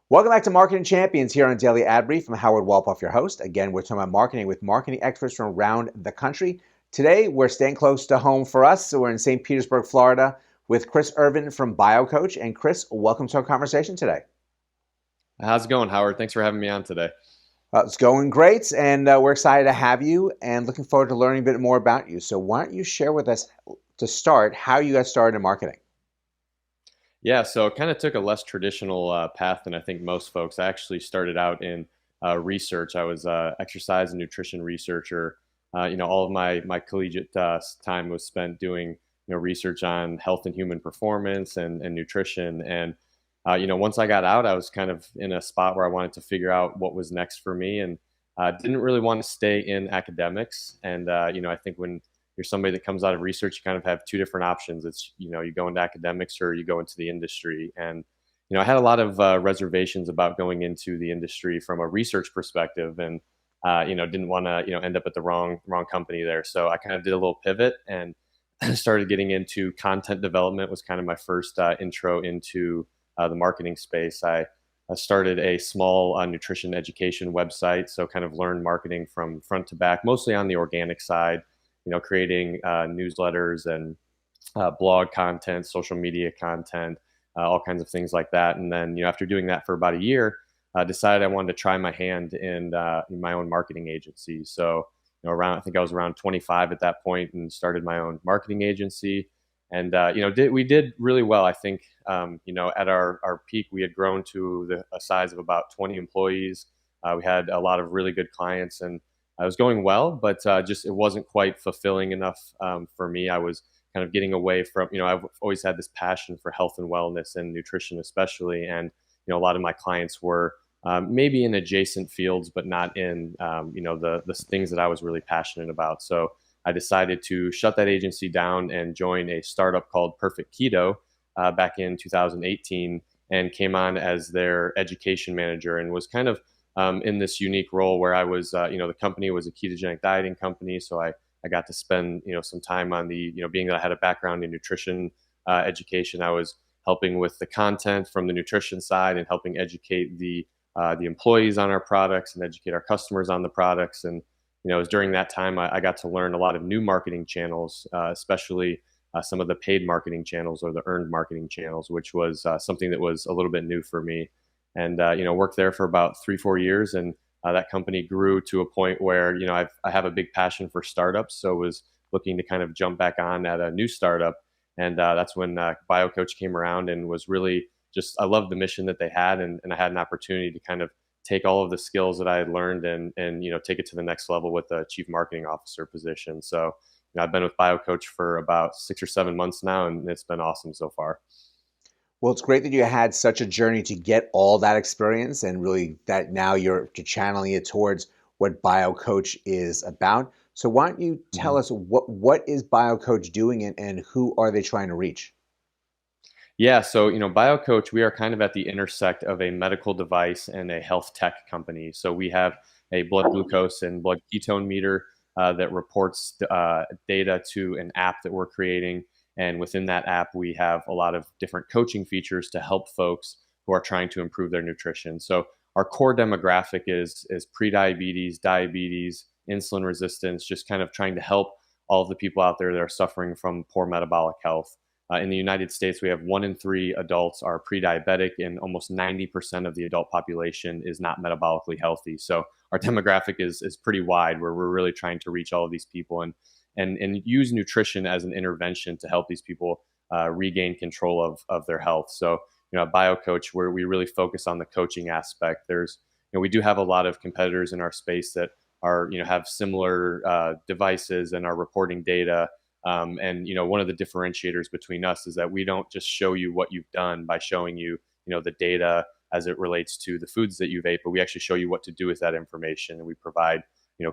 Welcome back to Marketing Champions here on Daily Ad Brief. I'm Howard Walpoff, your host. Again, we're talking about marketing with marketing experts from around the country. Today, we're staying close to home for us. So we're in St. Petersburg, Florida with Chris Irvin from BioCoach. And Chris, welcome to our conversation today. How's it going, Howard? Thanks for having me on today. It's going great, and we're excited to have you and looking forward to learning a bit more about you. So why don't you share with us, to start, how you got started in marketing? Yeah, so it kind of took a less traditional path than I think most folks. I actually started out in research. I was exercise and nutrition researcher. All of my collegiate time was spent doing research on health and human performance and nutrition. And once I got out, I was kind of in a spot where I wanted to figure out what was next for me, and didn't really want to stay in academics. And I think when you're somebody that comes out of research, you kind of have two different options. It's, you go into academics or you go into the industry. And, I had a lot of reservations about going into the industry from a research perspective, and, didn't want to, end up at the wrong company there. So I kind of did a little pivot and started getting into content development. Was kind of my first intro into the marketing space. I started a small nutrition education website. So kind of learned marketing from front to back, mostly on the organic side, creating newsletters and blog content, social media content, all kinds of things like that. And then, after doing that for about a year, decided I wanted to try my hand in my own marketing agency. So, I think I was around 25 at that point and started my own marketing agency. And, we did really well. I think, at our peak, we had grown to a size of about 20 employees. We had a lot of really good clients, and I was going well, but just it wasn't quite fulfilling enough for me. I was kind of getting away from, I've always had this passion for health and wellness and nutrition, especially. And, a lot of my clients were maybe in adjacent fields, but not in, the things that I was really passionate about. So I decided to shut that agency down and join a startup called Perfect Keto back in 2018, and came on as their education manager, and was kind of in this unique role where I was, the company was a ketogenic dieting company. So I got to spend, some time on the, being that I had a background in nutrition education, I was helping with the content from the nutrition side and helping educate the employees on our products and educate our customers on the products. And, it was during that time I got to learn a lot of new marketing channels, especially some of the paid marketing channels or the earned marketing channels, which was something that was a little bit new for me. And worked there for about 3-4 years, and that company grew to a point where I have a big passion for startups, so was looking to kind of jump back on at a new startup. And that's when BioCoach came around, and was really just, I loved the mission that they had, and I had an opportunity to kind of take all of the skills that I had learned and take it to the next level with the chief marketing officer position. So I've been with BioCoach for about 6 or 7 months now, and it's been awesome so far. Well, it's great that you had such a journey to get all that experience, and really that now you're channeling it towards what BioCoach is about. So why don't you tell us what is BioCoach doing, and who are they trying to reach? Yeah, so BioCoach, we are kind of at the intersect of a medical device and a health tech company. So we have a blood glucose and blood ketone meter that reports data to an app that we're creating, and within that app, we have a lot of different coaching features to help folks who are trying to improve their nutrition. So our core demographic is prediabetes, diabetes, insulin resistance, just kind of trying to help all of the people out there that are suffering from poor metabolic health. In the United States, we have 1 in 3 adults are pre-diabetic, and almost 90% of the adult population is not metabolically healthy. So our demographic is pretty wide, where we're really trying to reach all of these people and use nutrition as an intervention to help these people regain control of their health. So at BioCoach, where we really focus on the coaching aspect, there's we do have a lot of competitors in our space that are have similar devices and are reporting data. And one of the differentiators between us is that we don't just show you what you've done by showing you the data as it relates to the foods that you've ate, but we actually show you what to do with that information, and we provide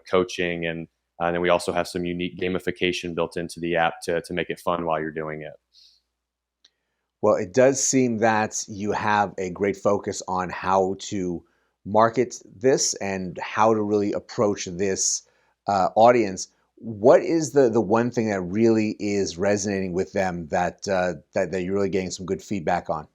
coaching, and then we also have some unique gamification built into the app to make it fun while you're doing it. Well, it does seem that you have a great focus on how to market this and how to really approach this audience. What is the one thing that really is resonating with them that you're really getting some good feedback on?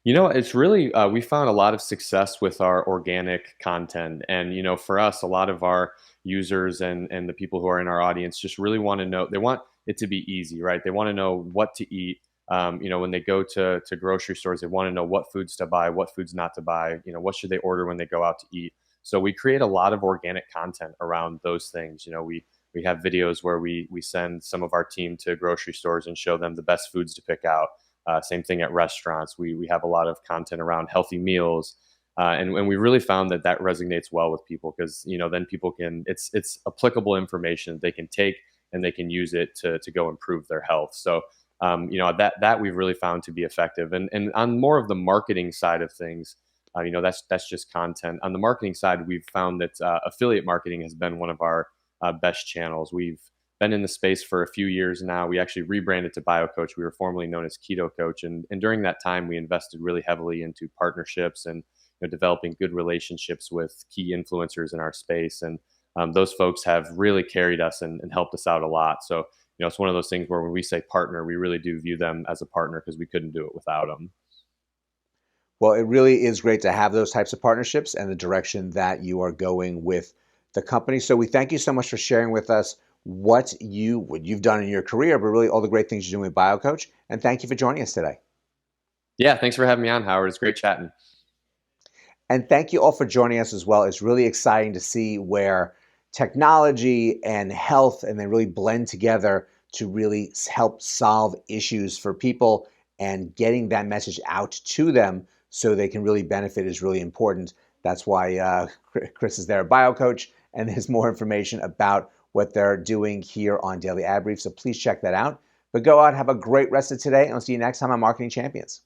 It's really, we found a lot of success with our organic content. And, for us, a lot of our users and the people who are in our audience just really want to know, they want it to be easy, right? They want to know what to eat. When they go to grocery stores, they want to know what foods to buy, what foods not to buy, what should they order when they go out to eat. So we create a lot of organic content around those things. We have videos where we send some of our team to grocery stores and show them the best foods to pick out. Same thing at restaurants. We have a lot of content around healthy meals, and we really found that resonates well with people because then people can it's applicable information they can take and they can use it to go improve their health. So that we've really found to be effective. And on more of the marketing side of things, that's just content. On the marketing side, we've found that affiliate marketing has been one of our best channels. We've been in the space for a few years now. We actually rebranded to BioCoach. We were formerly known as Keto Coach. And during that time, we invested really heavily into partnerships and developing good relationships with key influencers in our space. And those folks have really carried us and helped us out a lot. So, it's one of those things where when we say partner, we really do view them as a partner because we couldn't do it without them. Well, it really is great to have those types of partnerships and the direction that you are going with the company. So we thank you so much for sharing with us what you've done in your career, but really all the great things you're doing with BioCoach. And thank you for joining us today. Yeah, thanks for having me on, Howard. It's great chatting. And thank you all for joining us as well. It's really exciting to see where technology and health and they really blend together to really help solve issues for people, and getting that message out to them so they can really benefit is really important. That's why Chris is there at BioCoach, and there's more information about what they're doing here on Daily Ad Brief. So please check that out. But go out, have a great rest of today, and I'll see you next time on Marketing Champions.